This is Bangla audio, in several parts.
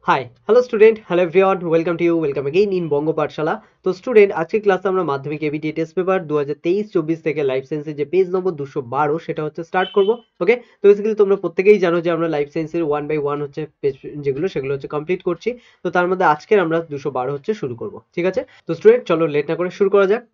High hello student, hello everyone, welcome to you, welcome again in Banga Pathshala. তো স্টুডেন্ট, আজকে ক্লাসে আমরা মাধ্যমিক এবিটি টেস্ট পেপার 2023-24 থেকে লাইফ সায়েন্সের যে পেজ নম্বর 212 সেটা হচ্ছে স্টার্ট করব। ওকে, তো বেসিক্যালি তোমরা প্রত্যেকেই জানো যে আমরা লাইফ সায়েন্সের 1 বাই 1 হচ্ছে পেজ সেগুলো হচ্ছে কমপ্লিট করছি। তো তার মধ্যে আজকের আমরা 212 হচ্ছে শুরু করব। ঠিক আছে, তো স্টুডেন্ট চলো লেট না করে শুরু করা যাক।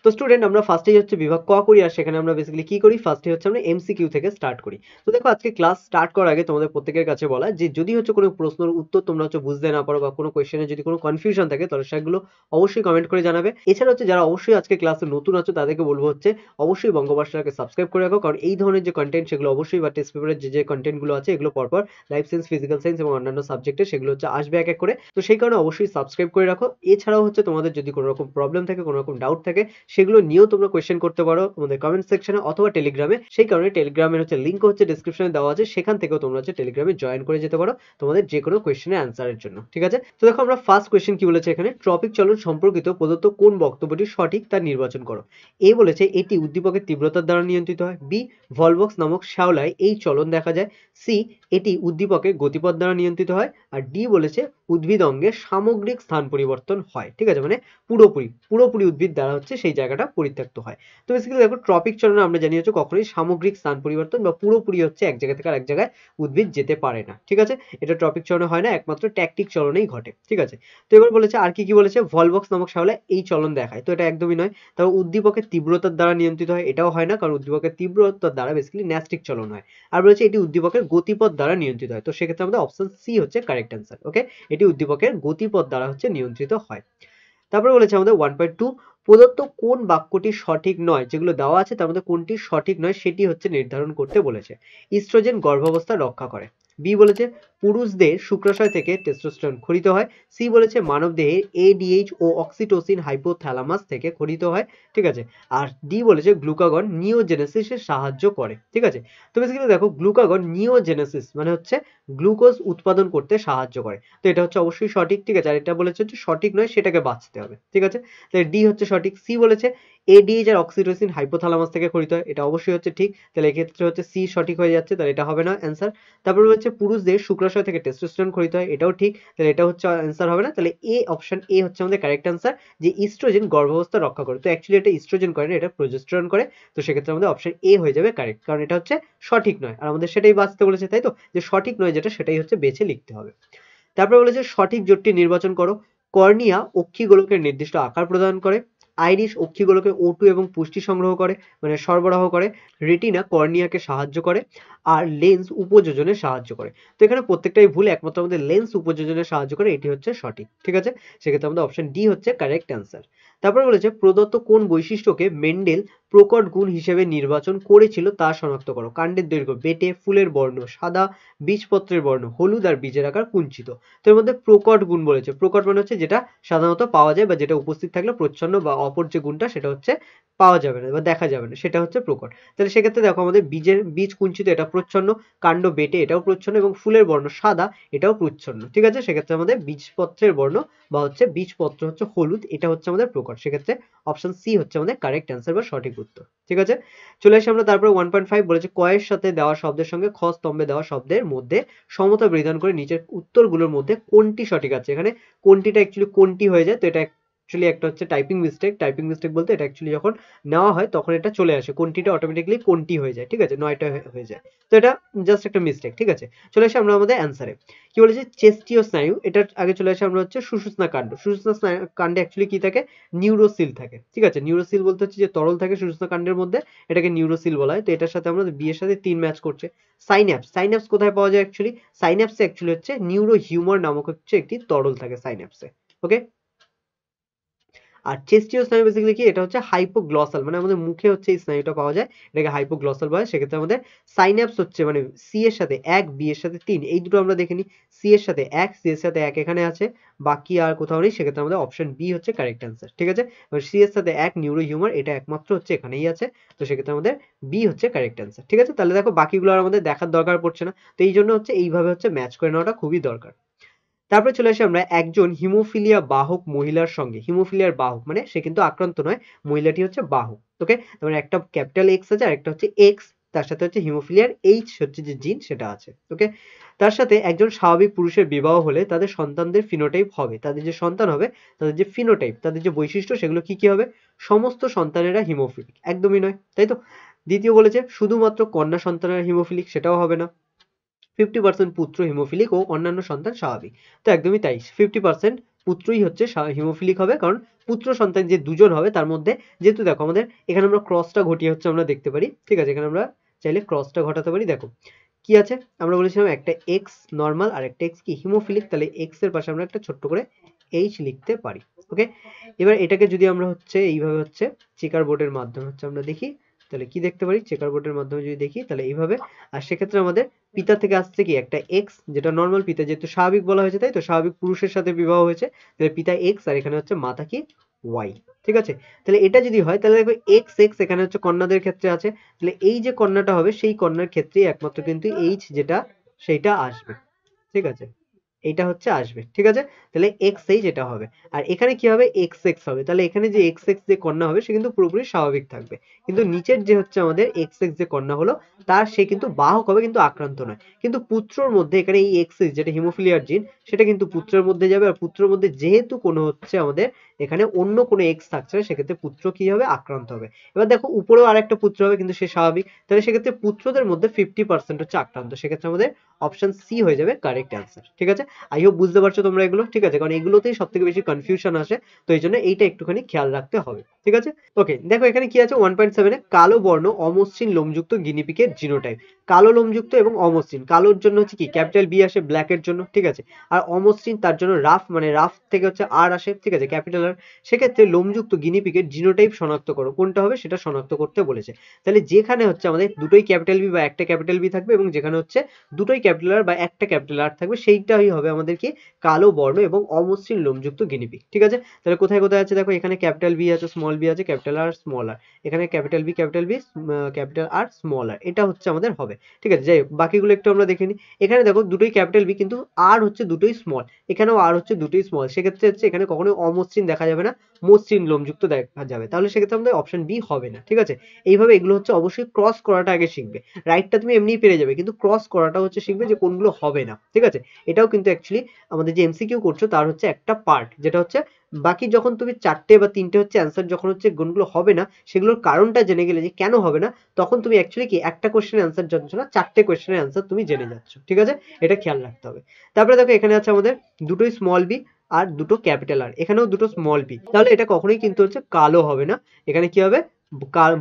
তো স্টুডেন্ট, আমরা ফার্স্টেই হচ্ছে বিভাগ ক করি, আর সেখানে আমরা বেসিক্যালি কি করি, ফার্স্টে হচ্ছে আমরা এমসিকিউ থেকে স্টার্ট করি। তো দেখো, আজকে ক্লাস স্টার্ট করার আগে তোমাদের প্রত্যেকের কাছে বলা যে যদি হচ্ছে কোনো প্রশ্নের উত্তর তোমরা হচ্ছে বুঝতে না পারো বা কোনো কোয়েশ্চেনে যদি কোনো কনফিউশন থাকে তাহলে সেগুলো অবশ্যই কমেন্ট করে জানাবে। এছাড়া হচ্ছে যারা অবশ্যই আজকে ক্লাসে নতুন আছো তাদেরকে বলবো হচ্ছে অবশ্যই বঙ্গপাঠশালাকে সাবস্ক্রাইব করে রাখো, কারণ এই ধরনের যে কন্টেন্ট সেগুলো অবশ্যই বা টেস্ট পেপারের যে কন্টেন্টগুলো আছে এগুলো পরপর লাইফ সায়েন্স, ফিজিক্যাল সায়েন্স এবং অন্যান্য সাবজেক্টে সেগুলো হচ্ছে আসবে এক এক করে। তো সেই কারণে অবশ্যই সাবস্ক্রাইব করে রাখো। এছাড়াও হচ্ছে তোমাদের যদি কোনো রকম প্রবলেম থাকে, কোনো রকম ডাউট থাকে, সেগুলো নিয়েও তোমরা কোয়েশ্চেন করতে পারো আমাদের কমেন্ট সেকশনে অথবা টেলিগ্রামে। সেই কারণে টেলিগ্রামের হচ্ছে লিঙ্ক হচ্ছে ডেসক্রিপশনে দেওয়া আছে, সেখান থেকেও তোমরা হচ্ছে টেলিগ্রামে জয়েন করে যেতে পারো তোমাদের যে কোনো কোয়েশ্চেনের অ্যান্সারের জন্য। ঠিক আছে, তো দেখো আমরা ফার্স্ট কোয়েশ্চেন কি বলেছে এখানে, ট্রপিক চলন সম্পর্কিত প্রদত্ত কোন বক্তব্যটি সঠিক তা নির্বাচন করো। এ বলেছে এটি উদ্দীপকের তীব্রতার দ্বারা নিয়ন্ত্রিত হয়। বি, ভলভক্স নামক শ্যাওলায় এই চলন দেখা যায়। সি, এটি উদ্দীপকের গতিপথ দ্বারা নিয়ন্ত্রিত হয়। আর ডি বলেছে উদ্ভিদ অঙ্গের সামগ্রিক স্থান পরিবর্তন হয়। ঠিক আছে, মানে পুরোপুরি পুরোপুরি উদ্ভিদ দ্বারা হচ্ছে সেই জায়গাটা পরিত্যক্ত হয়। তো বেসিক্যালি দেখো, ট্রপিক চলনে আমরা জানি হচ্ছে কখনোই সামগ্রিক স্থান পরিবর্তন বা পুরোপুরি হচ্ছে এক জায়গা থেকে আরেক জায়গায় উদ্ভিদ যেতে পারে না। ঠিক আছে, এটা ট্রপিক চলনে হয় না, একমাত্র ট্যাকটিক চলনেই ঘটে। ঠিক আছে, তো এবার বলেছে আর কি কি বলেছে, ভলভক্স নামক শ্যাওলায় এই চলন দেখায়, তো এটা একদমই নয়। তারপর উদ্দীপকের তীব্রতার দ্বারা নিয়ন্ত্রিত হয়, এটাও হয় না, কারণ উদ্দীপকের তীব্রতার দ্বারা বেসিক্যালি ন্যাস্টিক চলন হয়। আর বলেছে এটি উদ্দীপকের গতিপথ দ্বারা নিয়ন্ত্রিত হয়, তো সেক্ষেত্রে আমাদের অপশন সি হচ্ছে কারেক্ট অ্যান্সার। ওকে, এটি উদ্দীপকের গতিপথ দ্বারা হচ্ছে নিয়ন্ত্রিত হয়। তারপরে বলেছে আমাদের 1.2, প্রদত্ত কোন বাক্যটি সঠিক নয়, যেগুলো দেওয়া আছে তার মধ্যে কোনটি সঠিক নয় সেটি হচ্ছে নির্ধারণ করতে বলেছে। ইস্ট্রোজেন গর্ভাবস্থা রক্ষা করে। বি বলেছে পুরুষদের শুক্রাশয় থেকে টেস্টোস্টেরন খরিত হয়। সি বলেছে মানবদেহে এডিএইচ ও অক্সিটোসিন হাইপোথ্যালামাস থেকে খরিত হয়। ঠিক আছে, আর ডি বলেছে গ্লুকাগন নিওজেনেসিসে সাহায্য করে। ঠিক আছে, তো বেসিক্যালি দেখো, গ্লুকাগন নিওজেনেসিস মানে হচ্ছে গ্লুকোজ উৎপাদন করতে সাহায্য করে, তো এটা হচ্ছে অবশ্যই সঠিক। ঠিক আছে, আর এটা বলেছে হচ্ছে সঠিক নয়, সেটাকে বাঁচতে হবে। ঠিক আছে, তাহলে ডি হচ্ছে সঠিক। সি বলেছে এডিএইচ আর অক্সিটোসিন হাইপোথ্যালামাস থেকে খরিত হয়, এটা অবশ্যই হচ্ছে ঠিক, তাহলে এক্ষেত্রে হচ্ছে সি সঠিক হয়ে যাচ্ছে, তাহলে এটা হবে না অ্যান্সার। তারপর হচ্ছে পুরুষদের শুক্রাশয় থেকে টেস্টোস্টেরন খরিত হয়, এটাও ঠিক, তাহলে এটা হচ্ছে অ্যান্সার হবে না, তাহলে এ অপশন এ হচ্ছে আমাদের কারেক্ট অ্যান্সার, যে ইস্ট্রোজেন গর্ভাবস্থা রক্ষা করে। তো অ্যাকচুয়ালি এটা ইস্ট্রোজেন করে না, এটা প্রোজেস্টেরন করে। তো সেক্ষেত্রে আমাদের অপশন এ হয়ে যাবে কারেক্ট, কারণ এটা হচ্ছে সঠিক নয়, আর আমাদের সেটাই বাঁচতে বলেছে, তাই তো, যে সঠিক নয় যেটা সেটাই হচ্ছে বেছে লিখতে হবে। তারপরে বলেছে সঠিক জোটটি নির্বাচন করো। কর্নিয়া অক্ষিগোলকের নির্দিষ্ট আকার প্রদান করে। আইরিশ অক্ষিগোলকে O2 এবং পুষ্টি সংগ্রহ করে, মানে সরবরাহ করে। রেটিনা কর্নিয়াকে সাহায্য করে। আর লেন্স উপযোজনে সাহায্য করে। তো এখানে প্রত্যেকটাই ভুল, একমাত্র আমাদের লেন্স উপযোজনে সাহায্য করে, এটি হচ্ছে সঠিক। ঠিক আছে, সেক্ষেত্রে আমাদের অপশন ডি হচ্ছে কারেক্ট অ্যান্সার। তারপরে বলেছে প্রদত্ত কোন বৈশিষ্ট্যকে মেন্ডেল প্রকট গুণ হিসেবে নির্বাচন করেছিল তা শনাক্ত করো। কাণ্ডের দৈর্ঘ্য বেটে, ফুলের বর্ণ সাদা, বীজপত্রের বর্ণ হলুদ, আর বীজের আকার কুঞ্চিত। তো এর মধ্যে প্রকট গুণ বলেছে, প্রকট মানে হচ্ছে যেটা সাধারণত পাওয়া যায় বা যেটা উপস্থিত থাকলে প্রচ্ছন্ন, বা অপর যে গুণটা সেটা হচ্ছে পাওয়া যাবে না বা দেখা যাবে না, সেটা হচ্ছে প্রকট। তাহলে সেক্ষেত্রে দেখো, আমাদের বীজ কুঞ্চিত এটা প্রচ্ছন্ন, কাণ্ড বেটে এটাও প্রচ্ছন্ন, এবং ফুলের বর্ণ সাদা এটাও প্রচ্ছন্ন। ঠিক আছে, সেক্ষেত্রে আমাদের বীজপত্রের বর্ণ বা হচ্ছে বীজপত্র হচ্ছে হলুদ, এটা হচ্ছে আমাদের প্রকট। সেক্ষেত্রে অপশন সি হচ্ছে আমাদের কারেক্ট অ্যান্সার বা সঠিক উত্তর। ঠিক আছে, চলে আসি আমরা তারপরে 1.5, বলেছে কয়ের সাথে দেওয়া শব্দের সঙ্গে খ স্তম্ভে দেওয়া শব্দের মধ্যে সমতা বিধান করে নিচের উত্তরগুলোর মধ্যে কোনটি সঠিক আছে। এখানে কোনটিটা অ্যাকচুয়ালি কোনটি হয়ে যায়, তো এটা অ্যাকচুয়ালি একটা হচ্ছে টাইপিং মিস্টেক। টাইপিং মিস্টেক বলতে এটা অ্যাকচুয়ালি যখন নেওয়া হয় তখন এটা চলে আসে, কোনটিটা অটোমেটিক্যালি কোনটি হয়ে যায়। ঠিক আছে, নয়টা হয়ে যায়, তো এটা জাস্ট একটা মিস্টেক। ঠিক আছে, চলে আসি আমরা আমাদের অ্যান্সারে। কি বলেছে, চেস্টীয় স্নায়ু, এটার আগে চলে আসি আমরা হচ্ছে সুষুম্না কাণ্ড। সুষুম্না কাণ্ডে অ্যাকচুয়ালি কি থাকে, নিউরোসিল থাকে। ঠিক আছে, নিউরোসিল বলতে হচ্ছে যে তরল থাকে সুষুম্না কাণ্ডের মধ্যে, এটাকে নিউরোসিল বলা হয়। তো এটার সাথে আমরা বিয়ের সাথে 3 ম্যাচ করছে। সাইন্যাপস, সাইন্যাপস কোথায় পাওয়া যায় অ্যাকচুয়ালি, সাইন্যাপসে অ্যাকচুয়ালি হচ্ছে নিউরো হিউমার নামক হচ্ছে একটি তরল থাকে সাইন্যাপসে। ওকে, আর চেস্টীয় স্নায়ু বেসিক্যালি কি, এটা হচ্ছে হাইপোগ্লসাল, মানে আমাদের মুখে হচ্ছে এই স্নায়ুটা পাওয়া যায়, এটাকে হাইপোগ্লসাল বলে। সেক্ষেত্রে আমাদের সাইন্যাপস হচ্ছে মানে সি এর সাথে 1, বি এর সাথে 3, এই দুটো আমরা দেখে নিই। সি এর সাথে 1, সি এর সাথে 1 এখানে আছে, বাকি আর কোথাও নেই, সেক্ষেত্রে আমাদের অপশন বি হচ্ছে কারেক্ট অ্যান্সার। ঠিক আছে, এবার সি এর সাথে 1 নিউরো হিউমার, এটা একমাত্র হচ্ছে এখানেই আছে, তো সেক্ষেত্রে আমাদের বি হচ্ছে কারেক্ট অ্যান্সার। ঠিক আছে, তাহলে দেখো বাকিগুলো আর আমাদের দেখার দরকার পড়ছে না, তো এই জন্য হচ্ছে এইভাবে হচ্ছে ম্যাচ করে নেওয়াটা খুবই দরকার। তারপরে চলে আসি আমরা একজন হিমোফিলিয়া বাহক মহিলার সঙ্গে, হিমোফিলিয়ার বাহক মানে সে কিন্তু আক্রান্ত নয়, মহিলাটি হচ্ছে বাহক। ওকে, তার মানে একটা ক্যাপিটাল এক্স আছে আর একটা হচ্ছে এক্স, তার সাথে হচ্ছে হিমোফিলিয়ার এইচ হচ্ছে যে জিন সেটা আছে। ওকে, তার সাথে একজন স্বাভাবিক পুরুষের বিবাহ হলে তাদের সন্তানদের ফিনোটাইপ হবে, তাদের যে সন্তান হবে তাদের যে ফিনোটাইপ, তাদের যে বৈশিষ্ট্য সেগুলো কি কি হবে, সমস্ত সন্তানেরা হিমোফিলিক, একদমই নয়, তাই তো। দ্বিতীয় বলেছে শুধুমাত্র কন্যা সন্তানেরা হিমোফিলিক, সেটাও হবে না। 50% পুত্র হিমোফিলিক ও অন্যান্য সন্তান স্বাভাবিক, তো একদমই তাই, 50% পুত্রই হচ্ছে হিমোফিলিক হবে, কারণ পুত্র সন্তান যে দুজন হবে তার মধ্যে, যেহেতু দেখো আমাদের এখানে আমরা ক্রসটা ঘটিয়ে হচ্ছে আমরা দেখতে পারি, ঠিক আছে, এখানে আমরা চাইলে ক্রসটা ঘটাতে পারি। দেখো কি আছে, আমরা বলেছিলাম একটা এক্স নর্মাল আর একটা এক্স কি হিমোফিলিক, তাহলে এক্স এর পাশে আমরা একটা ছোট্ট করে এইচ লিখতে পারি। ওকে, এবার এটাকে যদি আমরা হচ্ছে এইভাবে হচ্ছে চেকার বোর্ডের মাধ্যমে হচ্ছে আমরা দেখি, তাহলে কি দেখতে পারি, চেকার বোর্ডের মাধ্যমে যদি দেখি তাহলে এইভাবে। আর সেক্ষেত্রে আমাদের পিতা থেকে আসছে কি একটা এক্স, যেটা নর্মাল পিতা, যেহেতু স্বাভাবিক বলা হয়েছে তাই তো, স্বাভাবিক পুরুষের সাথে বিবাহ হয়েছে, তাহলে পিতা এক্স আর এখানে হচ্ছে মাতা কি ওয়াই। ঠিক আছে, তাহলে এটা যদি হয় তাহলে দেখো এক্স এক্স এখানে হচ্ছে কন্যাদের ক্ষেত্রে আছে, তাহলে এই যে কন্যাটা হবে সেই কন্যার ক্ষেত্রেই একমাত্র কিন্তু এইচ যেটা সেইটা আসবে। ঠিক আছে, এইটা হচ্ছে আসবে, ঠিক আছে, তাহলে এক্স এই যেটা হবে। আর এখানে কি হবে, এক্স এক্স হবে, তাহলে এখানে যে এক্স এক্স যে কন্যা হবে সে কিন্তু পুরোপুরি স্বাভাবিক থাকবে, কিন্তু নিচের যে হচ্ছে আমাদের এক্স এক্স যে কন্যা হলো তার সে কিন্তু বাহক হবে কিন্তু আক্রান্ত নয়। কিন্তু পুত্রর মধ্যে এখানে এই এক্স এক্স যেটা হিমোফিলিয়ার জিন সেটা কিন্তু পুত্রের মধ্যে যাবে, আর পুত্রের মধ্যে যেহেতু কোনো হচ্ছে আমাদের এখানে অন্য কোনো এক্স থাকছে না, সেক্ষেত্রে পুত্র কি হবে, আক্রান্ত হবে। এবার দেখো উপরেও আরেকটা পুত্র হবে কিন্তু সে স্বাভাবিক, তাহলে সেক্ষেত্রে পুত্রদের মধ্যে 50% হচ্ছে আক্রান্ত, সেক্ষেত্রে আমাদের অপশন সি হয়ে যাবে কারেক্ট অ্যান্সার। ঠিক আছে, আই হোপ বুঝতে পারছো তোমরা এগুলো, ঠিক আছে, কারণ এগুলোতেই সব থেকে বেশি কনফিউশন আসে, তো এই জন্য এইটা একটুখানি খেয়াল রাখতে হবে। ঠিক আছে, ওকে, দেখো এখানে কি আছে 1.7 এ কালো বর্ণ অমসৃণ লোমযুক্ত গিনিপিকের জিনোটাইপ, কালো লোমযুক্ত এবং অমসৃণ, কালোর জন্য হচ্ছে কি ক্যাপিটাল বি আসে ব্ল্যাকের জন্য, ঠিক আছে, আর অমসৃণ তার জন্য রাফ, মানে রাফ থেকে হচ্ছে আর আসে, ঠিক আছে, ক্যাপিটাল আর। সেক্ষেত্রে লোমযুক্ত গিনিপিকের জিনোটাইপ শনাক্ত করো, কোনটা হবে সেটা শনাক্ত করতে বলেছে। তাহলে যেখানে হচ্ছে আমাদের দুটোই ক্যাপিটাল বি বা একটা ক্যাপিটাল বি থাকবে এবং যেখানে হচ্ছে দুটোই ক্যাপিটাল আর বা একটা ক্যাপিটাল আর থাকবে সেইটাই হবে আমাদের কি কালো বর্ণ এবং অমসৃণ লোমযুক্ত গিনিপিগ। ঠিক আছে, তাহলে কোথায় কোথায় আছে দেখো, এখানে ক্যাপিটাল বি আছে, স্মল বি আছে, ক্যাপিটাল আর স্মল আর, এখানে capital B capital R small R, এটা হচ্ছে আমাদের হবে। ঠিক আছে, যাই হোক বাকিগুলো একটু আমরা দেখে নিই। এখানে দেখো দুটোই ক্যাপিটাল বি কিন্তু আর হচ্ছে দুটোই স্মল, এখানেও আর হচ্ছে দুটোই স্মল, সেক্ষেত্রে হচ্ছে এখানে কখনোই অমসৃণ দেখা যাবে না, মসৃণ লোমযুক্ত দেখা যাবে, তাহলে সেক্ষেত্রে আমাদের অপশন বি হবে না। ঠিক আছে, এইভাবে এগুলো হচ্ছে অবশ্যই ক্রস করাটা আগে শিখবে, রাইটটা তুমি এমনিই পেরে যাবে, কিন্তু ক্রস করাটা হচ্ছে শিখবে যে কোনগুলো হবে না। ঠিক আছে, এটাও কিন্তু অ্যাকচুয়ালি আমাদের যে এমসিকিউ করছো তার হচ্ছে একটা পার্ট, যেটা হচ্ছে বাকি যখন তুমি চারটে বা তিনটে হচ্ছে অ্যান্সার যখন হচ্ছে গুণগুলো হবে না সেগুলোর কারণটা জেনে গেলে যে কেন হবে না, তখন তুমি অ্যাকচুয়ালি কি একটা কোশ্চেনের অ্যান্সার জানছ না, চারটে কোশ্চেনের অ্যান্সার তুমি জেনে যাচ্ছ। ঠিক আছে, এটা খেয়াল রাখতে হবে। তারপরে দেখো এখানে আছে আমাদের দুটোই স্মল বি আর দুটো ক্যাপিটাল আর, এখানেও দুটো স্মল বি, তাহলে এটা কখনোই কিন্তু হচ্ছে কালো হবে না, এখানে কি হবে,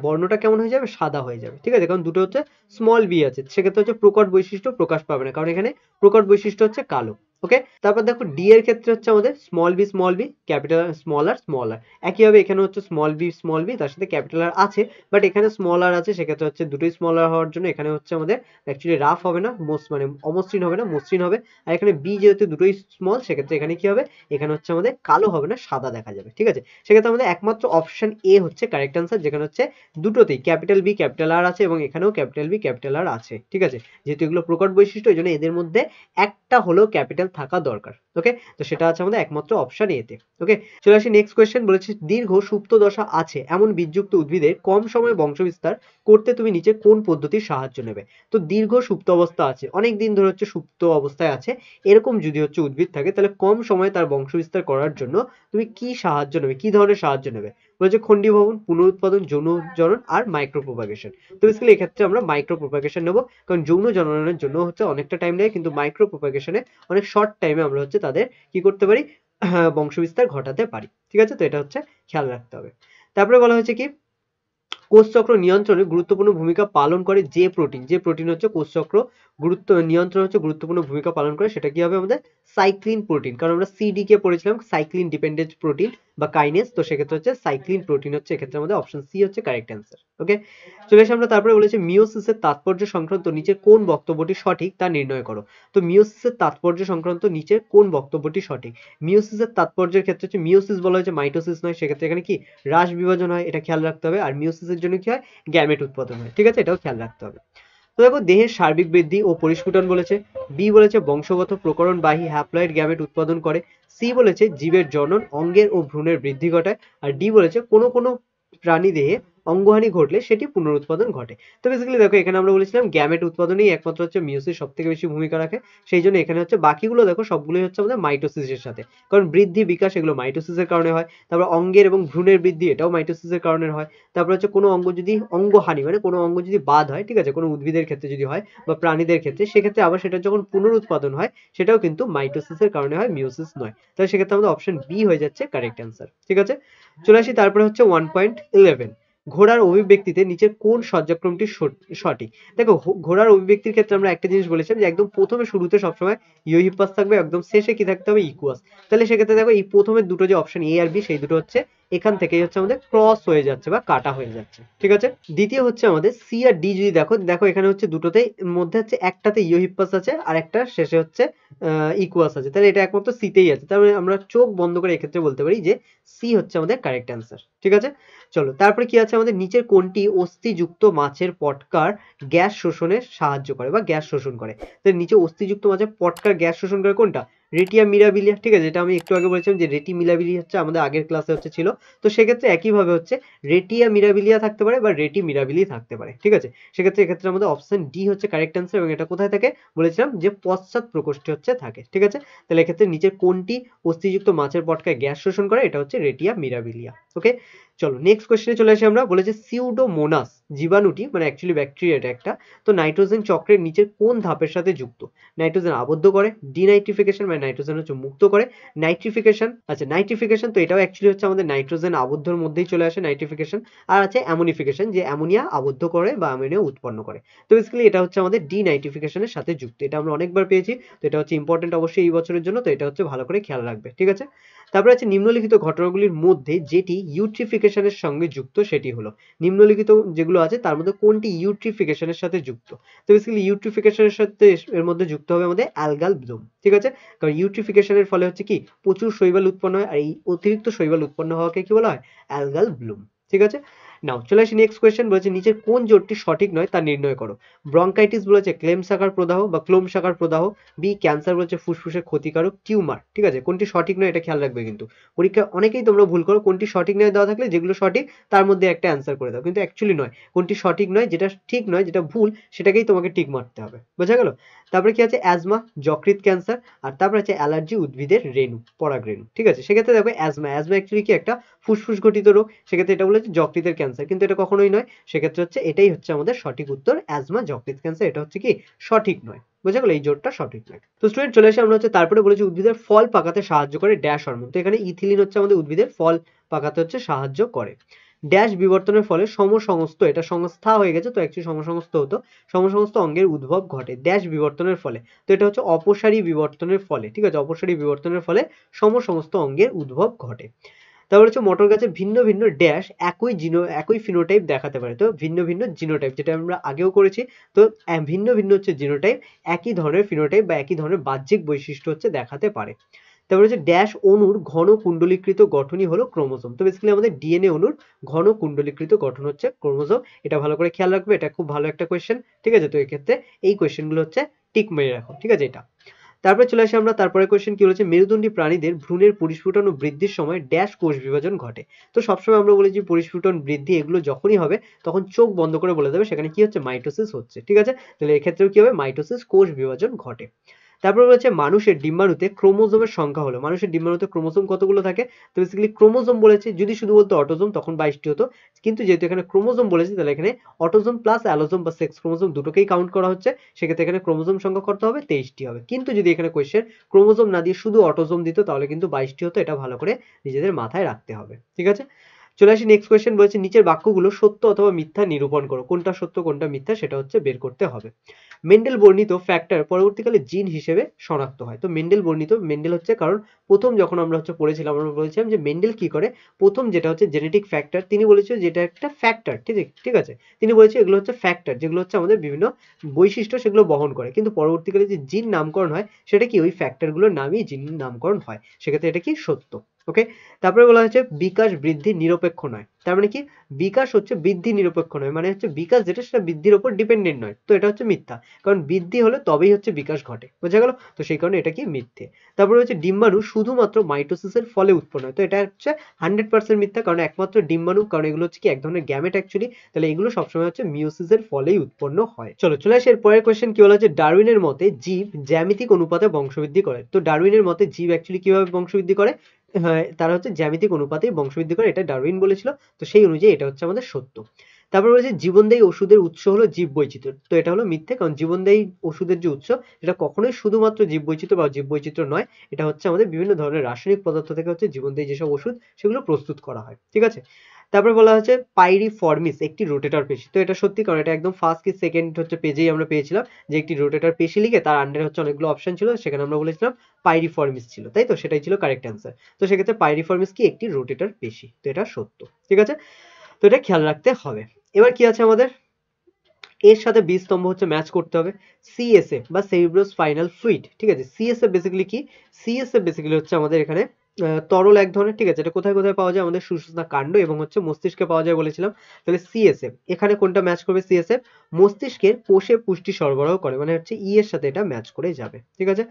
বর্ণটা কেমন হয়ে যাবে, সাদা হয়ে যাবে। ঠিক আছে, কারণ দুটো হচ্ছে স্মল বি আছে, সেক্ষেত্রে হচ্ছে প্রকট বৈশিষ্ট্য প্রকাশ পাবে না, কারণ এখানে প্রকট বৈশিষ্ট্য হচ্ছে কালো। ওকে, তারপর দেখো ডি এর ক্ষেত্রে হচ্ছে আমাদের স্মল বি ক্যাপিটাল স্মল আর, একইভাবে এখানে হচ্ছে স্মল বি তার সাথে ক্যাপিটাল আর আছে, বাট এখানে স্মল আর আছে, সেক্ষেত্রে হচ্ছে দুটোই স্মল আর হওয়ার জন্য এখানে হচ্ছে আমাদের অ্যাকচুয়ালি রাফ হবে না, মানে অমসৃণ হবে না, মসৃণ হবে। আর এখানে বি যেহেতু দুটোই স্মল, সেক্ষেত্রে এখানে কি হবে, এখানে হচ্ছে আমাদের কালো হবে না, সাদা দেখা যাবে। ঠিক আছে, সেক্ষেত্রে আমাদের একমাত্র অপশন এ হচ্ছে কারেক্ট আনসার, যেখানে হচ্ছে দুটোতেই ক্যাপিটাল বি ক্যাপিটাল আর আছে এবং এখানেও ক্যাপিটাল বি ক্যাপিটাল আর আছে। ঠিক আছে, যেহেতু এগুলো প্রকট বৈশিষ্ট্য এই জন্য এদের মধ্যে একটা হলেও ক্যাপিটাল থাকা দরকার। ওকে, তো সেটা আছে আমাদের একমাত্র অপশন এতে। ওকে, চলে আসি নেক্সট কোয়েশ্চেন, বলেছে দীর্ঘ সুপ্ত দশা আছে এমন বীজযুক্ত উদ্ভিদের কম সময়ে বংশবিস্তার করতে তুমি নিচে কোন পদ্ধতির সাহায্য নেবে। তো দীর্ঘ সুপ্ত অবস্থা আছে, অনেক দিন ধরে হচ্ছে সুপ্ত অবস্থায় আছে, এরকম যদি হচ্ছে উদ্ভিদ থাকে তাহলে কম সময়ে তার বংশবিস্তার করার জন্য তুমি কি সাহায্য নেবে, কি ধরনের সাহায্য নেবে। বলেছে খণ্ডীভবন, পুনরুৎপাদন, যৌন জনন আর মাইক্রো প্রোপাগেশন। তো বেসিক্যালি এক্ষেত্রে আমরা মাইক্রো প্রোপাগেশন নেবো, কারণ যৌন জননের জন্য হচ্ছে অনেকটা টাইম লাগে, কিন্তু মাইক্রো প্রোপাগেশনে অনেক শর্ট টাইমে আমরা হচ্ছে তাদের কি করতে পারি, বংশবিস্তার ঘটাতে পারি। ঠিক আছে, তো এটা হচ্ছে খেয়াল রাখতে হবে। তারপরে বলা হয়েছে কি কোষচক্র নিয়ন্ত্রণে গুরুত্বপূর্ণ ভূমিকা পালন করে যে প্রোটিন, যে প্রোটিন হচ্ছে কোষচক্র নিয়ন্ত্রণ হচ্ছে গুরুত্বপূর্ণ ভূমিকা পালন করে, সেটা কি হবে আমাদের সাইক্লিন প্রোটিন, কারণ আমরা সিডি কে পড়েছিলাম সাইক্লিন ডিপেন্ডেন্ট প্রোটিন বা কাইনেস, তো সেক্ষেত্রে হচ্ছে সাইক্লিন প্রোটিন হচ্ছে এক্ষেত্রে আমাদের অপশন সি হচ্ছে কারেক্ট অ্যান্সার। ওকে, চলে আসি আমরা তারপরে বলেছি মিওসিসের তাৎপর্য সংক্রান্ত নিচের কোন বক্তব্যটি সঠিক তা নির্ণয় করো। তো মিওসিসের তাৎপর্য সংক্রান্ত নিচের কোন বক্তব্যটি সঠিক। মিওসিসের তাৎপর্যের ক্ষেত্রে হচ্ছে মিওসিস বলা হয়েছে মাইটোসিস নয়, সেক্ষেত্রে এখানে কি হ্রাস বিভাজন হয়, এটা খেয়াল রাখতে হবে। আর মিওসিসের জন্য কি হয়, গ্যামেট উৎপাদন হয়। ঠিক আছে, এটাও খেয়াল রাখতে হবে। তো দেখো দেহের সার্বিক বৃদ্ধি ও পরিস্ফুটন বলেছে, বি বলেছে বংশগত প্রকরণবাহী হ্যাপ্লয়েড গ্যামেট উৎপাদন করে, সি বলেছে জীবের জনন অঙ্গের ও ভ্রূণের বৃদ্ধি ঘটায়, আর ডি বলেছে কোনো কোনো প্রাণী দেহে অঙ্গহানি ঘটলে সেটি পুনরুৎপাদন ঘটে। তো বেসিক্যালি দেখো এখানে আমরা বলেছিলাম গ্যামেট উৎপাদনেই একমাত্র হচ্ছে মিয়োসিস সব থেকে বেশি ভূমিকা রাখে, সেই জন্য এখানে হচ্ছে বাকিগুলো দেখো সবগুলোই হচ্ছে আমাদের মাইটোসিসের সাথে, কারণ বৃদ্ধি বিকাশ এগুলো মাইটোসিসের কারণে হয়, তারপর অঙ্গের এবং ভ্রূণের বৃদ্ধি এটাও মাইটোসিসের কারণে হয়, তারপর হচ্ছে কোনো অঙ্গ যদি অঙ্গহানি মানে কোনো অঙ্গ যদি বাদ হয়, ঠিক আছে, কোনো উদ্ভিদের ক্ষেত্রে যদি হয় বা প্রাণীদের ক্ষেত্রে, সেক্ষেত্রে আবার সেটা যখন পুনরুৎপাদন হয় সেটাও কিন্তু মাইটোসিসের কারণে হয়, মিয়োসিস নয়। তাহলে সেক্ষেত্রে আমাদের অপশন বি হয়ে যাচ্ছে কারেক্ট অ্যান্সার। ঠিক আছে, চলে আসি তারপরে হচ্ছে 1.11, ঘোড়ার অভিব্যক্তিতে নিচের কোন সজ্জাক্রমটি সঠিক। দেখো ঘোড়ার অভিব্যক্তির ক্ষেত্রে আমরা একটা জিনিস বলেছিলাম যে একদম প্রথমে শুরুতে সবসময় ইউহিপাস থাকবে, একদম শেষে কি থাকতে হবে, ইকুয়াস। তাহলে সেক্ষেত্রে দেখো এই প্রথমের দুটো যে অপশন এ আর বি সেই দুটো হচ্ছে এখান থেকেই হচ্ছে আমাদের ক্রস হয়ে যাচ্ছে বা কাটা হয়ে যাচ্ছে। ঠিক আছে, দ্বিতীয় হচ্ছে আমাদের সি আর ডি যদি দেখো, দেখো এখানে হচ্ছে দুটোতেই মধ্যে হচ্ছে একটাতে ইউহিপাস আছে আর একটা শেষে হচ্ছে ইকুয়াস আছে, তাহলে এটা একমাত্র সিতেই আছে, তাহলে আমরা চোখ বন্ধ করে এক্ষেত্রে বলতে পারি যে সি হচ্ছে আমাদের কারেক্ট অ্যান্সার। ঠিক আছে, চলো তারপরে কি আছে আমাদের, নিচের কোনটি অস্থিযুক্ত মাছের পটকার গ্যাস শোষণে সাহায্য করে বা গ্যাস শোষণ করে। তাহলে নিচে অস্থিযুক্ত মাছের পটকার গ্যাস শোষণ করে কোনটা, রেটিয়া মিরাবিলিয়া। ঠিক আছে, যেটা আমি একটু আগে বলেছিলাম যে রেটি মিরাবিলিয়া হচ্ছে আমাদের আগের ক্লাসে হচ্ছে ছিল, তো সেক্ষেত্রে একইভাবে হচ্ছে রেটিয়া মিরাবিলিয়া থাকতে পারে বা রেটি মিরাবিলি থাকতে পারে। ঠিক আছে, সেক্ষেত্রে এক্ষেত্রে আমাদের অপশন ডি হচ্ছে কারেক্ট অ্যান্সার, এবং এটা কোথায় থাকে বলেছিলাম যে পশ্চাৎ প্রকোষ্ঠে হচ্ছে থাকে। ঠিক আছে, তাহলে এক্ষেত্রে নিচের কোনটি অস্থিযুক্ত মাছের পটকায় গ্যাস শোষণ করে, এটা হচ্ছে রেটিয়া মিরাবিলিয়া। ওকে, চলো নেক্সট কোশ্চেনে চলে আসি আমরা, বলেছে সিউডোমোনাস জীবাণুটি মানে অ্যাকচুয়ালি ব্যাকটেরিয়া এটা একটা, তো নাইট্রোজেন চক্রের নিচের কোন ধাপের সাথে যুক্ত। নাইট্রোজেন আবদ্ধ করে, ডিনাইট্রিফিকেশন মানে নাইট্রোজেন হচ্ছে মুক্ত করে, নাইট্রিফিকেশন, আচ্ছা নাইট্রিফিকেশন তো এটাও অ্যাকচুয়ালি হচ্ছে আমাদের নাইট্রোজেন আবদ্ধর মধ্যেই চলে আসে নাইট্রিফিকেশন, আর আছে অ্যামোনিফিকেশন যে অ্যামোনিয়া আবদ্ধ করে বা অ্যামোনিয়া উৎপন্ন করে। তো বেসিক্যালি এটা হচ্ছে আমাদের ডিনাইট্রিফিকেশনের সাথে যুক্ত, এটা আমরা অনেকবার পেয়েছি, তো এটা হচ্ছে ইম্পর্টেন্ট অবশ্যই এই বছরের জন্য, তো এটা হচ্ছে ভালো করে খেয়াল রাখবে। ঠিক আছে, তারপরে আছে নিম্নলিখিত ঘটনাগুলির মধ্যে যেটি ইউট্রিফিকেশনের সঙ্গে যুক্ত সেটি হলো, নিম্নলিখিত যেগুলো আছে তার মধ্যে কোনটি ইউট্রিফিকেশনের সাথে যুক্ত। তো বেসিক্যালি ইউট্রিফিকেশনের সাথে এর মধ্যে যুক্ত হবে আমাদের অ্যালগাল ব্লুম। ঠিক আছে, কারণ ইউট্রিফিকেশনের ফলে হচ্ছে কি প্রচুর শৈবাল উৎপন্ন হয়, আর এই অতিরিক্ত শৈবাল উৎপন্ন হওয়াকে কি বলা হয়, অ্যালগাল ব্লুম। ঠিক আছে, নাও চলে আসি নেক্সট কোয়েশ্চেন, বলেছে নিচের কোন জোটটি সঠিক নয় তা নির্ণয় করো। ব্রঙ্কাইটিস বলেছে ক্লেম শাখার প্রদাহ বা ক্লোম শাখার প্রদাহ, বি ক্যান্সার বলেছে ফুসফুসের ক্ষতিকারক টিউমার। ঠিক আছে, কোনটি সঠিক নয় এটা খেয়াল রাখবে, কিন্তু পরীক্ষা অনেকেই তোমরা ভুল করো, কোনটি সঠিক নয় দেওয়া থাকলে যেগুলো সঠিক তার মধ্যে একটা অ্যান্সার করে দাও, কিন্তু অ্যাকচুয়ালি নয়, কোনটি সঠিক নয় যেটা ঠিক নয় যেটা ভুল সেটাকেই তোমাকে টিক মারতে হবে, বোঝা গেল। তারপরে কি আছে অ্যাজমা, যকৃৎ ক্যান্সার, আর তারপরে আছে অ্যালার্জি উদ্ভিদের রেণু পরাগরেণু। ঠিক আছে, সেক্ষেত্রে দেখো অ্যাজমা অ্যাকচুয়ালি কি একটা ফুসফুস ঘটিত রোগ, সেক্ষেত্রে এটা বলেছে যকৃতের ক্যান্সার, কিন্তু এটা কখনোই নয়, সেক্ষেত্রে হচ্ছে এটাই হচ্ছে আমাদের সঠিক উত্তর, অ্যাজমা যকৃৎ ক্যান্সার, এটা হচ্ছে কি সঠিক নয়, বোঝা গেল, এই জোটটা সঠিক নয়। তো স্টুডেন্ট চলে আসে আমরা হচ্ছে তারপরে বলেছি উদ্ভিদের ফল পাকাতে সাহায্য করে ড্যাশ হরমোন, তো এখানে ইথিলিন হচ্ছে আমাদের উদ্ভিদের ফল পাকাতে হচ্ছে সাহায্য করে। ড্যাশ বিবর্তনের ফলে সমসংস্থ, এটা সংস্থা হয়ে গেছে তো অ্যাকচুয়ালি সমসংস্থ হতো, সমসংস্থ অঙ্গের উদ্ভব ঘটে ড্যাশ বিবর্তনের ফলে, তো এটা হচ্ছে অপসারী বিবর্তনের ফলে। ঠিক আছে, অপসারী বিবর্তনের ফলে সমসমস্ত অঙ্গের উদ্ভব ঘটে। তারপর হচ্ছে মটর গাছে ভিন্ন ভিন্ন ড্যাশ একই ফিনোটাইপ দেখাতে পারে, তো ভিন্ন ভিন্ন জিনোটাইপ যেটা আমরা আগেও করেছি, তো ভিন্ন ভিন্ন হচ্ছে জিনোটাইপ একই ধরনের ফিনোটাইপ বা একই ধরনের বাহ্যিক বৈশিষ্ট্য হচ্ছে দেখাতে পারে। তারপরে হচ্ছে ড্যাশ অণুর ঘন কুণ্ডলীকৃত গঠনই হলো ক্রোমোজোম, তো বেসিক্যালি আমাদের ডিএনএ অণুর ঘন কুণ্ডলীকৃত গঠন হচ্ছে ক্রোমোজোম, এটা ভালো করে খেয়াল রাখবে, এটা খুব ভালো একটা কোয়েশ্চেন। ঠিক আছে, তো এক্ষেত্রে এই কোয়েশ্চেনগুলো হচ্ছে টিক মেরে রাখো। ঠিক আছে, এটা তারপরে চলে আসি আমরা তারপরে কোয়েশ্চেন কি বলেছে, মেরুদণ্ডী প্রাণীদের ভ্রূণের পরিস্ফুটন ও বৃদ্ধির সময় ড্যাশ কোষ বিভাজন ঘটে। তো সবসময় আমরা বলি যে পরিস্ফুটন বৃদ্ধি এগুলো যখনই হবে তখন চোখ বন্ধ করে বলে দেবে সেখানে কি হচ্ছে, মাইটোসিস হচ্ছে। ঠিক আছে, তাহলে এক্ষেত্রেও কি হবে, মাইটোসিস কোষ বিভাজন ঘটে। তারপর বলেছে মানুষের ডিম্বাণুতে ক্রোমোজোমের সংখ্যা হলো, মানুষের ডিম্বাণুতে ক্রোমোজোম কতগুলো থাকে, তো বেসিক্যালি ক্রোমোজোম বলেছে, যদি শুধু বলতো অটোজোম তখন 22টি হতো, কিন্তু যেহেতু এখানে ক্রোমোজোম বলেছে তাহলে এখানে অটোজোম প্লাস অ্যালোজোম বা সেক্স ক্রোমোজোম দুটোকেই কাউন্ট করা হচ্ছে, সেক্ষেত্রে এখানে ক্রোমোজোম সংখ্যা কত হবে, 23টি হবে। কিন্তু যদি এখানে কোয়েশ্চেন ক্রোমোজোম না দিয়ে শুধু অটোজোম দিত তাহলে কিন্তু 22টি হতো, এটা ভালো করে নিজেদের মাথায় রাখতে হবে। ঠিক আছে, চলে আসি নেক্সট কোয়েশ্চেন, বলেছে নিচের বাক্যগুলো সত্য অথবা মিথ্যা নিরূপণ করো, কোনটা সত্য কোনটা মিথ্যা সেটা হচ্ছে বের করতে হবে। মেন্ডেল বর্ণিত ফ্যাক্টর পরবর্তীকালে জিন হিসেবে শনাক্ত হয়, তো মেন্ডেল হচ্ছে কারণ প্রথম যখন আমরা হচ্ছে পড়েছিলাম আমরা বলেছিলাম যে মেন্ডেল কি করে, প্রথম যেটা হচ্ছে জেনেটিক ফ্যাক্টর তিনি বলেছিল যেটা একটা ফ্যাক্টর, ঠিক আছে, তিনি বলেছে এগুলো হচ্ছে ফ্যাক্টর যেগুলো হচ্ছে আমাদের বিভিন্ন বৈশিষ্ট্য সেগুলো বহন করে, কিন্তু পরবর্তীকালে যে জিন নামকরণ হয় সেটা কি ওই ফ্যাক্টরগুলোর নামই জিন নামকরণ হয়, সেক্ষেত্রে এটা কি সত্য। ওকে, তারপরে বলা হয়েছে বিকাশ বৃদ্ধি নিরপেক্ষ নয়। তার মানে কি, বিকাশ হচ্ছে বৃদ্ধি নিরপেক্ষ নয়, মানে হচ্ছে বিকাশ যেটা সেটা বৃদ্ধির উপর ডিপেন্ডেন্ট নয়, তো এটা হচ্ছে মিথ্যা, কারণ বৃদ্ধি হলে তবেই হচ্ছে বিকাশ ঘটে, বোঝা গেল? তো সেই কারণে এটা কি মিথ্যে। তারপরে হচ্ছে ডিম্বাণু শুধুমাত্র মাইটোসিসের ফলে উৎপন্ন হয়, তো এটা হচ্ছে 100% মিথ্যা, কারণ একমাত্র ডিম্বাণু, কারণ এগুলো হচ্ছে কি এক ধরনের গ্যামেট অ্যাকচুয়ালি, তাহলে এগুলো সবসময় হচ্ছে মিওসিসের ফলেই উৎপন্ন হয়। চলে আসে এর পরের কোয়েশ্চেন, কি বলা হচ্ছে ডারউইনের মতে জীব জ্যামিতিক অনুপাতে বংশবৃদ্ধি করে। তো ডারউইনের মতে জীব অ্যাকচুয়ালি কিভাবে বংশবৃদ্ধি করে? হ্যাঁ, তারা হচ্ছে জ্যামিতিক অনুপাতেই বংশবৃদ্ধি করে, এটা ডারউইন বলেছিল, তো সেই অনুযায়ী এটা হচ্ছে আমাদের সত্য। তারপর বলেছে জীবনদায়ী ওষুধের উৎস হলো জীববৈচিত্র্য, তো এটা হলো মিথ্যে, কারণ জীবনদায়ী ওষুধের যে উৎস এটা কখনোই শুধুমাত্র জীববৈচিত্র্য বা জীববৈচিত্র্য নয়, এটা হচ্ছে আমাদের বিভিন্ন ধরনের রাসায়নিক পদার্থ থেকে হচ্ছে জীবনদায়ী যেসব ওষুধ সেগুলো প্রস্তুত করা হয়, ঠিক আছে? তারপর বলা হচ্ছে পাইরিফর্মিস একটি রোটেটর পেশি, তো এটা সত্যি, কারণ এটা একদম ফার্স্ট কি সেকেন্ড হচ্ছে পেজেই আমরা পেয়েছিলাম যে একটি রোটেটর পেশি লিখে তার আন্ডারে হচ্ছে অনেকগুলো অপশন ছিল, সেখানে আমরা বলেছিলাম পাইরিফর্মিস ছিল, তাই তো? সেটাই ছিল কারেক্ট অ্যান্সার। তো সেক্ষেত্রে পাইরিফর্মিস কি একটি রোটেটর পেশি, তো এটা সত্য, ঠিক আছে? তো এটা খেয়াল রাখতে হবে। এবার কি আছে আমাদের, এর সাথে বি স্তম্ভ হচ্ছে ম্যাচ করতে হবে। সিএসএফ বা সেরিব্রোস্পাইনাল ফ্লুইড, ঠিক আছে? সিএসএফ বেসিক্যালি কি, সিএসএফ বেসিক্যালি হচ্ছে আমাদের এখানে তরল এক ধরনের, ঠিক আছে? এটা কোথায় কোথায় পাওয়া যায়? আমাদের সুষুম্না কাণ্ড এবং হচ্ছে মস্তিষ্কে পাওয়া যায় বলেছিলাম। তাহলে সিএসএফ এখানে কোনটা ম্যাচ করবে? সিএসএফ মস্তিষ্কের কোষে পুষ্টি সরবরাহ করে, মানে হচ্ছে ই এর সাথে এটা ম্যাচ করে যাবে, ঠিক আছে?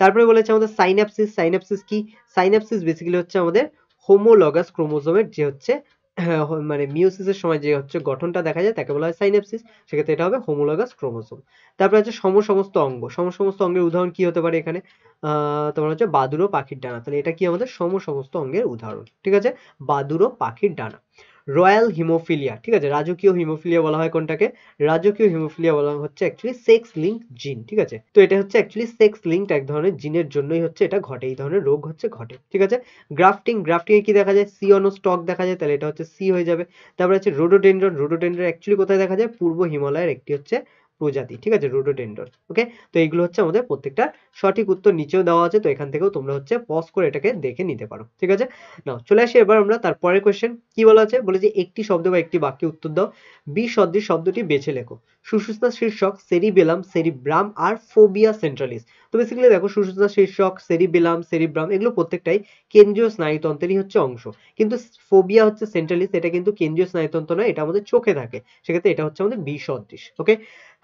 তারপরে বলেছে আমাদের সাইন্যাপসিস, সাইন্যাপসিস কি, সাইন্যাপসিস বেসিক্যালি হচ্ছে আমাদের হোমোলগাস ক্রোমোজোমের যে হচ্ছে মানে মিওসিসের সময় যে হচ্ছে গঠনটা দেখা যায় তাকে বলা হয় সাইন্যাপসিস, সেক্ষেত্রে এটা হবে হোমোলগাস ক্রোমোজোম। তারপরে হচ্ছে সমসমস্ত অঙ্গ, সমসমস্ত অঙ্গের উদাহরণ কি হতে পারে এখানে? তোমার হচ্ছে বাদুড় ও পাখির ডানা, তাহলে এটা কি আমাদের সমসমস্ত অঙ্গের উদাহরণ, ঠিক আছে? বাদুড় ও পাখির ডানা। রয়্যাল হিমোফিলিয়া, ঠিক আছে? রাজকীয় হিমোফিলিয়া বলা হয় কোনটাকে? রাজকীয় হিমোফিলিয়া বলা হচ্ছে অ্যাকচুয়ালি সেক্স লিঙ্ক জিন, ঠিক আছে? তো এটা হচ্ছে অ্যাকচুয়ালি সেক্স লিঙ্কড এক ধরনের জিনের জন্যই হচ্ছে এটা ঘটে, এই ধরনের রোগ হচ্ছে ঘটে, ঠিক আছে? গ্রাফটিং, গ্রাফটিং এ কি দেখা যায়? সিওনো স্টক দেখা যায়, তাহলে এটা হচ্ছে সি হয়ে যাবে। তারপরে হচ্ছে রোডোডেনড্রন, রোডোডেনড্রন অ্যাকচুয়ালি কোথায় দেখা যায়? পূর্ব হিমালয়ের একটি হচ্ছে প্রজাতি, ঠিক আছে? রোডোডেনড্রন। ওকে, তো এইগুলো হচ্ছে আমাদের প্রত্যেকটা সঠিক উত্তর নিচেও দেওয়া আছে, তো এখান থেকেও তোমরা হচ্ছে পজ করে এটাকে দেখে নিতে পারো, ঠিক আছে? নাও চলে আসি এবার আমরা তারপরের কোয়েশ্চেন, কি বলা আছে? বলে যে একটি শব্দ বা একটি বাক্যে উত্তর দাও, বি সদৃশ শব্দটি বেছে লেখো। সুষুম্না শীর্ষক সেরিবেলাম, সেরিব্রাম আর ফোবিয়া সেন্ট্রালিস। তো বেসিক্যালি দেখো সুষুম্না শীর্ষক, সেরিবেলাম, সেরিব্রাম এগুলো প্রত্যেকটাই কেন্দ্রীয় স্নায়ুতন্ত্রেরই হচ্ছে অংশ, কিন্তু ফোবিয়া হচ্ছে সেন্ট্রালিস, এটা কিন্তু কেন্দ্রীয় স্নায়ুতন্ত্র নয়, এটা আমাদের চোখে থাকে, সেক্ষেত্রে এটা হচ্ছে আমাদের বি সদৃশ। ওকে,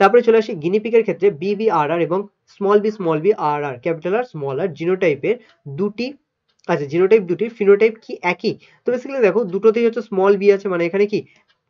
তারপরে চলে আসি গিনিপিগের ক্ষেত্রে বিবিআরআর এবং স্মল বি আর আর ক্যাপিটাল আর স্মল আর জিনোটাইপের দুটি, আচ্ছা জিনোটাইপ দুটির ফিনোটাইপ কি একই? তো বেসিক্যালি দেখো দুটোতেই হচ্ছে স্মল বি আছে, মানে এখানে কি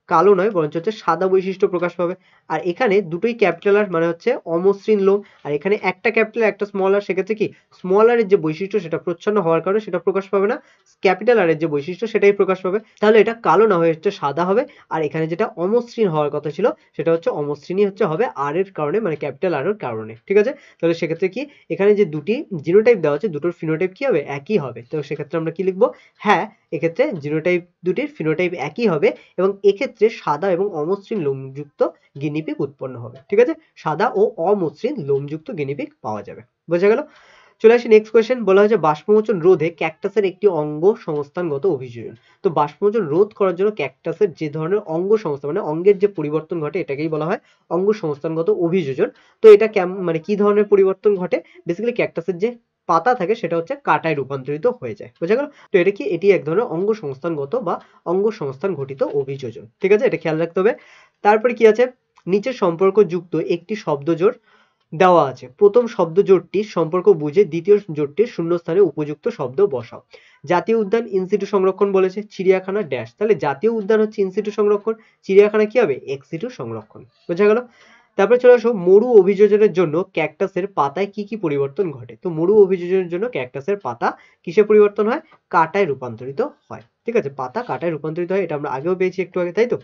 কালো নয় বরঞ্চ হচ্ছে সাদা বৈশিষ্ট্য প্রকাশ পাবে, আর এখানে দুটোই ক্যাপিটাল আর মানে হচ্ছে অমসৃণ লোম, আর এখানে একটা ক্যাপিটাল একটা স্মল আর, সেক্ষেত্রে কি স্মল আর এর যে বৈশিষ্ট্য সেটা প্রচ্ছন্ন হওয়ার কারণে সেটা প্রকাশ পাবে না, ক্যাপিটাল আর এর যে বৈশিষ্ট্য সেটাই প্রকাশ পাবে, তাহলে এটা কালো না হয়ে হচ্ছে সাদা হবে। আর এখানে যেটা অমসৃণ হওয়ার কথা ছিল সেটা হচ্ছে অমসৃণই হচ্ছে হবে আর এর কারণে, মানে ক্যাপিটাল আর এর কারণে, ঠিক আছে? তাহলে সেক্ষেত্রে কি এখানে যে দুটি জিনোটাইপ দেওয়া আছে দুটোর ফিনোটাইপ কি হবে? একই হবে, তো সেক্ষেত্রে আমরা কি লিখবো? হ্যাঁ, এক্ষেত্রে জিনোটাইপ দুটির ফিনোটাইপ একই হবে এবং এক্ষেত্রে সাদা এবং অমসৃণ লোমযুক্ত গিনিপিগ উৎপন্ন হবে, ঠিক আছে? সাদা ও অমসৃণ লোমযুক্ত গিনিপিগ পাওয়া যাবে, বোঝা গেল? চলে আসি নেক্সট কোয়েশ্চেন, বলা হয়েছে বাষ্পমোচন রোধে ক্যাকটাসের একটি অঙ্গ সংস্থানগত অভিযোজন। তো বাষ্পমোচন রোধ করার জন্য ক্যাকটাসের যে ধরনের অঙ্গ সংস্থান মানে অঙ্গের যে পরিবর্তন ঘটে এটাকেই বলা হয় অঙ্গ সংস্থানগত অভিযোজন। তো এটা মানে কি ধরনের পরিবর্তন ঘটে? বেসিক্যালি ক্যাকটাসের যে পাতা থাকে সেটা হচ্ছে কাঁটায় রূপান্তরিত হয়ে যায়, বোঝা গেল? তো এটা কি, এটি এক ধরনের অঙ্গ সংস্থানগত বা অঙ্গ সংস্থান ঘটিত অভিযোজন, ঠিক আছে? এটা খেয়াল রাখতে হবে। তারপরে কি আছে, নিচের সম্পর্কযুক্ত একটি শব্দজোড় দেওয়া আছে, প্রথম শব্দ জোটটির সম্পর্ক বুঝে দ্বিতীয় জোটটির শূন্যস্থানে উপযুক্ত শব্দ বসাও। জাতীয় উদ্যান ইনসিটু সংরক্ষণ বলেছে, চিড়িয়াখানা ড্যাশ, তাহলে জাতীয় উদ্যান হচ্ছে ইনসিটু সংরক্ষণ, চিড়িয়াখানা কি হবে? এক্সিটু সংরক্ষণ, বোঝা গেল? তারপরে চলে আসো মরু অভিযোজনের জন্য ক্যাকটাসের পাতায় কি কি পরিবর্তন ঘটে? তো মরু অভিযোজনের জন্য ক্যাকটাসের পাতা কিসে পরিবর্তন হয়? কাঁটায় রূপান্তরিত হয়, ঠিক আছে? পাতা কাঁটায় রূপান্তরিত হয়, এটা আমরা আগেও পেয়েছি একটু আগে, তাই তো?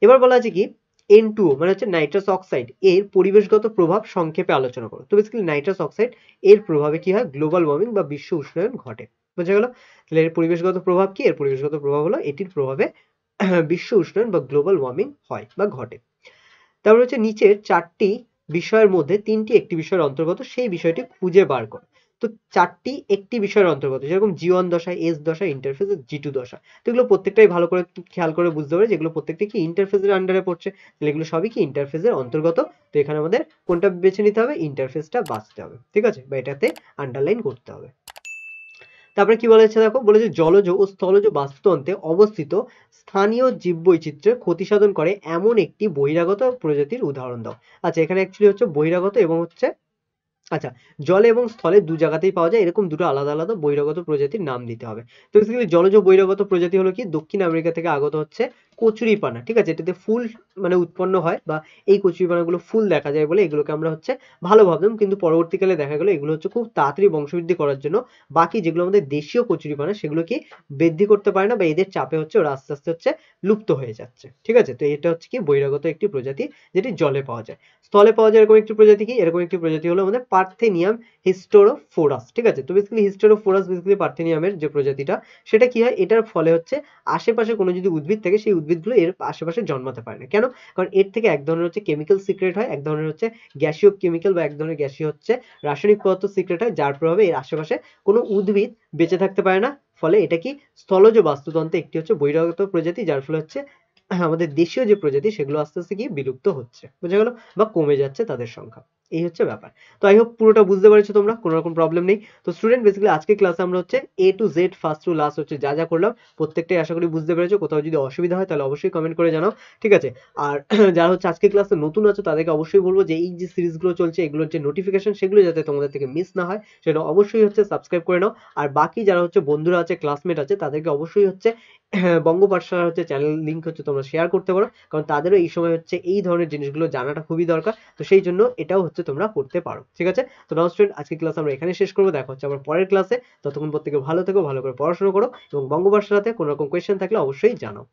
এবার বলা আছে কি N2O মানে হচ্ছে নাইট্রাস অক্সাইড এর পরিবেশগত প্রভাব সংক্ষেপে আলোচনা করো। তো বেসিক্যালি নাইট্রাস অক্সাইড এর প্রভাবে কি হয়? গ্লোবাল ওয়ার্মিং বা বিশ্ব উষ্ণায়ন ঘটে, বোঝা গেল? তাহলে এর পরিবেশগত প্রভাব কি? এর পরিবেশগত প্রভাব হলো এটির প্রভাবে বিশ্ব উষ্ণায়ন বা গ্লোবাল ওয়ার্মিং হয় বা ঘটে। তারপর হচ্ছে নিচের চারটি বিষয়ের মধ্যে তিনটি একটি বিষয়ের অন্তর্গত, সেই বিষয়টি খুঁজে বার করো। তো চারটি একটি বিষয়ের অন্তর্গত, যেরকম G1 দশা, S দশা, ইন্টারফেস, G2 দশা। তো এগুলো প্রত্যেকটাই ভালো করে খেয়াল করে বুঝতে হবে যেগুলো প্রত্যেকটা কি ইন্টারফেসের আন্ডারে পড়ছে, তাহলে এগুলো সবই কি ইন্টারফেসের অন্তর্গত। তো এখানে আমাদের কোনটা বেছে নিতে হবে? ইন্টারফেসটা বাছতে হবে, ঠিক আছে? বা এটাতে আন্ডারলাইন করতে হবে। তারপরে কি বলেছে দেখো, বলেছে জলজ ও স্থলজ বাস্তুতন্ত্রে অবস্থিত স্থানীয় জীববৈচিত্র্যের ক্ষতি সাধন করে এমন একটি বহিরাগত প্রজাতির উদাহরণ দাও। আচ্ছা, এখানে অ্যাকচুয়ালি হচ্ছে বহিরাগত এবং হচ্ছে, আচ্ছা, জলে এবং স্থলে দু জায়গাতেই পাওয়া যায় এরকম দুটো আলাদা আলাদা বহিরাগত প্রজাতির নাম দিতে হবে। তো বেসিক্যালি জলজ বহিরাগত প্রজাতি হলো কি, দক্ষিণ আমেরিকা থেকে আগত হচ্ছে কচুরিপানা, ঠিক আছে, এটাতে ফুল মানে উৎপন্ন হয় বা এই কচুরিপানাগুলো ফুল দেখা যায় বলে এগুলোকে আমরা হচ্ছে ভালো ভাবতাম, কিন্তু পরবর্তীকালে দেখা গেলো এগুলো হচ্ছে খুব তাড়াতাড়ি বংশবৃদ্ধি করার জন্য বাকি যেগুলো আমাদের দেশীয় কচুরিপানা সেগুলো কি বৃদ্ধি করতে পারে না, বা এদের চাপে হচ্ছে ওরা আস্তে আস্তে হচ্ছে লুপ্ত হয়ে যাচ্ছে। ঠিক আছে, তো এটা হচ্ছে কি বহিরাগত একটি প্রজাতি যেটি জলে পাওয়া যায়। স্থলে পাওয়া যায় এরকম একটি প্রজাতি কি, এরকম একটি প্রজাতি হলো আমাদের পার্থেনিয়াম হিস্টোরোফোরাস। ঠিক আছে, তো বেসিক্যালি হিস্টোরোফোরাস বেসিক্যালি পার্থেনিয়ামের যে প্রজাতিটা, সেটা কি হয়, এটার ফলে হচ্ছে আশেপাশে কোনো যদি উদ্ভিদ থাকে সেই উদ্ভিদগুলো এর আশেপাশে জন্মাতে পারে না। কেন? কারণ এর থেকে এক ধরনের হচ্ছে কেমিক্যাল সিক্রেট হয়, এক ধরনের হচ্ছে গ্যাসীয় কেমিক্যাল বা এক ধরনের গ্যাসীয় হচ্ছে রাসায়নিক পদার্থ সিক্রেট হয়, যার প্রভাবে এর আশেপাশে কোনো উদ্ভিদ বেঁচে থাকতে পারে না। ফলে এটা কি স্থলজ বাস্তুতন্ত্রে একটি হচ্ছে বহিরাগত প্রজাতি, যার ফলে হচ্ছে আমাদের দেশীয় যে প্রজাতি সেগুলো আস্তে আস্তে কি বিলুপ্ত হচ্ছে, বুঝা গেল, বা কমে যাচ্ছে তাদের সংখ্যা। এই হচ্ছে ব্যাপার। তো আই হোপ পুরোটা বুঝতে পেরেছো তোমরা, কোনো রকম প্রবলেম নেই। তো স্টুডেন্ট বেসিক্যালি আজকে ক্লাসে আমরা হচ্ছে A to Z first to last হচ্ছে যা যা করলাম প্রত্যেকটাই আশা করি বুঝতে পেরেছো। কোথাও যদি অসুবিধা হয় তাহলে অবশ্যই কমেন্ট করে জানাও, ঠিক আছে। আর যারা হচ্ছে আজকে ক্লাসে নতুন আছো তাদেরকে অবশ্যই বলবো যে এই যে সিরিজগুলো চলছে এগুলোর যে নোটিফিকেশন সেগুলো যাতে তোমাদের থেকে মিস না হয় সেটা অবশ্যই হচ্ছে সাবস্ক্রাইব করে নাও। আর বাকি যারা হচ্ছে বন্ধুরা আছে, ক্লাসমেট আছে, তাদেরকে অবশ্যই হচ্ছে বঙ্গ পাঠশালার হচ্ছে চ্যানেল লিঙ্ক হচ্ছে তোমরা শেয়ার করতে পারো, কারণ তাদেরও এই সময় হচ্ছে এই ধরনের জিনিসগুলো জানাটা খুবই দরকার। তো সেই জন্য এটাও হচ্ছে তোমরা করতে পারো, ঠিক আছে। তো নাও স্টুডেন্ট, আজকে ক্লাস আমরা এখানে শেষ করবো, দেখা হচ্ছে আবার পরের ক্লাসে। ততক্ষণ প্রত্যেকে ভালো থেকো, ভালো করে পড়াশোনা করো, এবং বঙ্গ পাঠশালাতে কোনো রকম কোয়েশ্চেন থাকলে অবশ্যই জানাও।